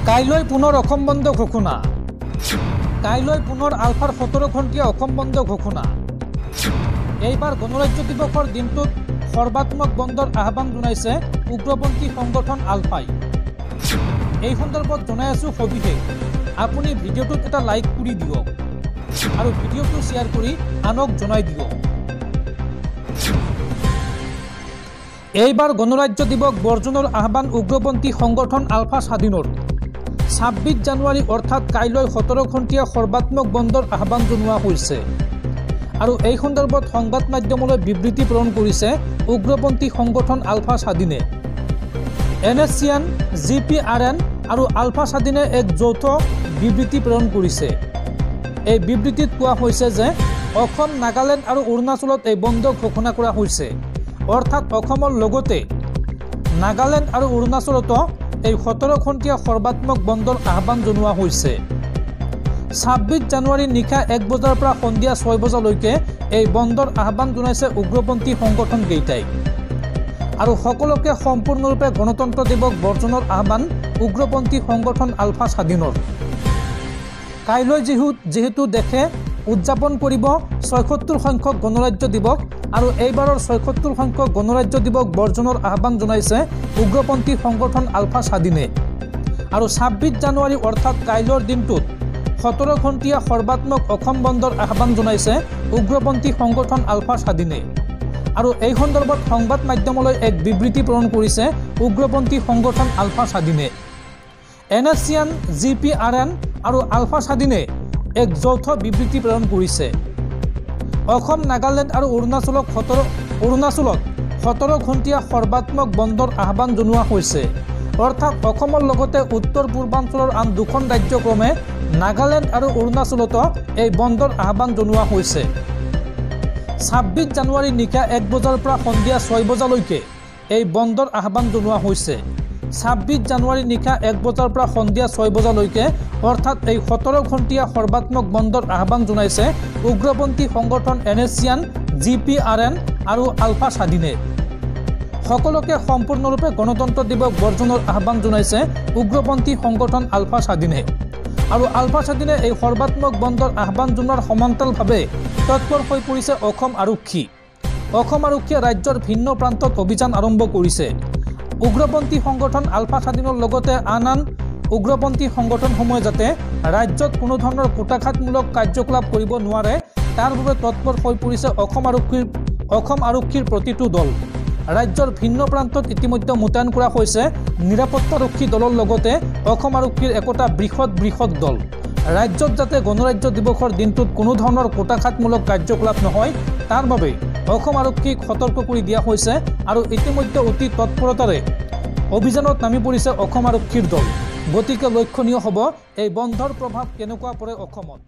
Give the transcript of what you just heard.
কাইলৈ পুনৰ অসম বন্ধ ঘোষণা। কাইলৈ পুনৰ আলফাৰ 17 ঘণ্টীয়া অসম বন্ধ ঘোষণা। এইবাৰ গণৰাজ্য দিৱসৰ দিনটোত সৰ্বাত্মক বন্ধৰ আহ্বান জনাইছে উগ্ৰপন্থী সংগঠন আলফাই। এই সন্দৰ্ভত জনাই আছো সবিশেষ। আপুনি ভিডিঅ'টোত এটা লাইক কৰি দিয়ক আৰু ভিডিঅ'টো শ্বেয়াৰ কৰি আনক জনাই দিয়ক। এইবাৰ গণৰাজ্য দিৱস বৰ্জনৰ আহ্বান উগ্ৰপন্থী সংগঠন আলফা স্বাধীনৰ। 26 জানুৱাৰী অৰ্থাৎ কাইলৈ 17 ঘণ্টীয়া সৰ্বাত্মক বন্ধৰ আহ্বান জনোৱা হৈছে আৰু এই সন্দৰ্ভত সংবাদ মাধ্যমলৈ বিবৃতি প্ৰেৰণ কৰিছে উগ্ৰপন্থী সংগঠন আলফা স্বাধীনে। NSCN, GPRN আৰু আলফা স্বাধীনে এক যৌথ বিবৃতি প্ৰেৰণ কৰিছে। এই বিবৃতিত কোৱা হৈছে যে অসম, নাগালেণ্ড আৰু অৰুণাচলত এই বন্ধ ঘোষণা কৰা হৈছে, অৰ্থাৎ অসমৰ লগতে নাগালেণ্ড আৰু অৰুণাচলতো এই 17 ঘণ্টীয়া সৰ্বাত্মক বন্ধৰ আহ্বান জনোৱা হৈছে। 26 জানুৱাৰী নিশা 1 বজাৰ পৰা সন্ধিয়া 6 বজালৈকে এই বন্ধৰ আহ্বান জনাইছে উগ্ৰপন্থী সংগঠনকেইটাই আৰু সকলোকে সম্পূৰ্ণৰূপে গণতন্ত্ৰ দিৱস বৰ্জনৰ আহ্বান উগ্ৰপন্থী সংগঠন আলফা স্বাধীনৰ। কাইলৈ যেহেতু দেশে উদযাপন কৰিব ৭৬ সংখ্যক গণৰাজ্য দিৱস আৰু এইবাৰৰ ৭৬ সংখ্যক গণৰাজ্য দিৱস বৰ্জনৰ আহ্বান জনাইছে উগ্ৰপন্থী সংগঠন আলফা স্বাধীনে আৰু 26 জানুৱাৰী অৰ্থাৎ কাইলৈৰ দিনটোত 17 ঘণ্টীয়া সৰ্বাত্মক অসম বন্ধৰ আহ্বান জনাইছে উগ্ৰপন্থী সংগঠন আলফা স্বাধীনে আৰু এই সন্দৰ্ভত সংবাদ মাধ্যমলৈ এক বিবৃতি প্ৰেৰণ কৰিছে উগ্ৰপন্থী সংগঠন আলফা স্বাধীনে। NSCN, GPRN আৰু আলফা স্বাধীনে এক যৌথ বিবৃতি প্ৰেৰণ কৰিছে। অসম, নাগালেণ্ড আৰু অৰুণাচলত 17 ঘণ্টীয়া সৰ্বাত্মক বন্ধৰ আহ্বান জনোৱা হৈছে, অৰ্থাৎ অসমৰ লগতে উত্তৰ পূৰ্বাঞ্চলৰ আন 2খন ৰাজ্যক্ৰমে নাগালেণ্ড আৰু অৰুণাচলতো এই বন্ধৰ আহ্বান জনোৱা হৈছে। 26 জানুৱাৰী নিশা 1 বজাৰ পৰা সন্ধিয়া 6 বজালৈকে এই বন্ধৰ আহ্বান জনোৱা হৈছে। 26 জানুৱাৰী নিশা 1 বজাৰ পৰা সন্ধিয়া 6 বজালৈকে অৰ্থাৎ এই 17 ঘণ্টীয়া সৰ্বাত্মক বন্ধৰ আহ্বান জনাইছে উগ্ৰপন্থী সংগঠন NSCN, GPRN আৰু আলফা স্বাধীনে। সকলোকে সম্পূৰ্ণৰূপে গণতন্ত্ৰ দিৱস বৰ্জনৰ আহ্বান জনাইছে উগ্ৰপন্থী সংগঠন আলফা স্বাধীনে আৰু আলফা স্বাধীনে এই সৰ্বাত্মক বন্ধৰ আহ্বান জনোৱাৰ সমান্তৰালভাৱে তৎপৰ হৈ পৰিছে অসম আৰক্ষী। অসম আৰক্ষীয়ে ৰাজ্যৰ ভিন্ন প্ৰান্তত অভিযান আৰম্ভ কৰিছে। উগ্ৰপন্থী সংগঠন আলফা স্বাধীনৰ লগতে আন উগ্ৰপন্থী সংগঠনসমূহে যাতে ৰাজ্যত কোনো ধৰণৰ কুটাঘাতমূলক কাৰ্যকলাপ কৰিব নোৱাৰে তাৰ বাবে তৎপৰ হৈ পৰিছে অসম আৰক্ষীৰ প্ৰতিটো দল। ৰাজ্যৰ ভিন্ন প্ৰান্তত ইতিমধ্যে মোতায়েন কৰা হৈছে নিৰাপত্তাৰক্ষী দলৰ লগতে অসম আৰক্ষীৰ একোটা বৃহৎ দল। ৰাজ্যত যাতে গণৰাজ্য দিৱসৰ দিনটোত কোনো ধৰণৰ কুটাঘাতমূলক কাৰ্যকলাপ নহয় তাৰ বাবে অসম আৰক্ষীক সতৰ্ক কৰি দিয়া হৈছে আৰু ইতিমধ্যে অতি তৎপৰতাৰে অভিযানত নামি পৰিছে অসম আৰক্ষীৰ দল। গতিকে লক্ষণীয় হ'ব এই বন্ধৰ প্ৰভাৱ কেনেকুৱা পৰে অসমত।